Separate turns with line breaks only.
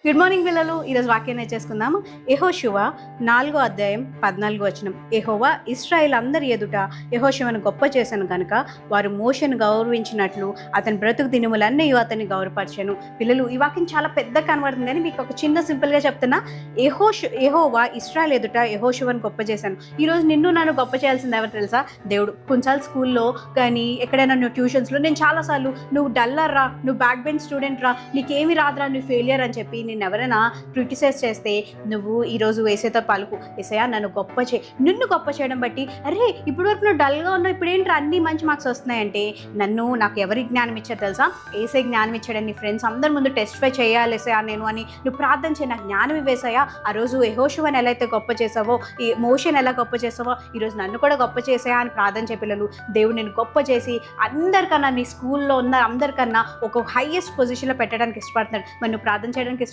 Good morning పిల్లలు. ఈరోజు వాక్యం నేర్చేసుకుందాము. యెహోషువ 4వ అధ్యాయం 14వ వచనం. యెహోవా ఇశ్రాయేలు అందరి ఎదుట యెహోషువను గొప్ప చేశాను కనుక వారు మోషేను గౌరవించినట్లు అతని బ్రతుకు దినములన్నీ అతన్ని గౌరవపరిచాను. పిల్లలు, ఈ వాక్యం చాలా పెద్ద కనబడుతుంది కానీ మీకు ఒక చిన్న సింపుల్గా చెప్తున్నా. యెహోవా ఇశ్రాయేలు ఎదుట యెహోషువను గొప్ప చేశాను. ఈరోజు నిన్ను నన్ను గొప్ప చేయాల్సింది ఎవరు తెలుసా? దేవుడు. కొన్నిసార్లు స్కూల్లో కానీ ఎక్కడైనా నువ్వు ట్యూషన్స్లో నేను చాలాసార్లు నువ్వు డల్లర్ రా, నువ్వు బ్యాక్ బెంచ్ స్టూడెంట్ రా, నీకేమి రాదురా, నువ్వు ఫెయిలియర్ అని చెప్పి నేను ఎవరైనా క్రిటిసైజ్ చేస్తే నువ్వు ఈరోజు ఏసైతో పలుకు, ఏసయ్యా నన్ను గొప్ప నిన్ను గొప్ప చేయడం బట్టి, అరే ఇప్పుడు వరకు నువ్వు డల్గా ఉన్నావు, ఇప్పుడు ఏంటి అన్ని మంచి మార్క్స్ వస్తున్నాయంటే నాకు ఎవరి జ్ఞానం ఇచ్చారు తెలుసా? ఏసై జ్ఞానం ఇచ్చాడని నీ ఫ్రెండ్స్ అందరి ముందు టెస్టిఫై చేయాలి ఏసయ్యా నేను అని నువ్వు ప్రార్థన చేయి. నాకు జ్ఞానం ఇవ్వేసాయా. ఆ రోజు యెహోషువని ఎలా అయితే గొప్ప చేసావో, ఈ మోషేని ఎలా గొప్ప చేసావో ఈరోజు నన్ను కూడా గొప్ప చేసాయా అని ప్రార్థన చేయ పిల్లలు. దేవుడు నేను గొప్ప చేసి అందరికన్నా, నీ స్కూల్లో ఉన్న అందరికన్నా ఒక హైయెస్ట్ పొజిషన్లో పెట్టడానికి ఇష్టపడుతున్నాడు. మరి నువ్వు ప్రార్థన చేయడానికి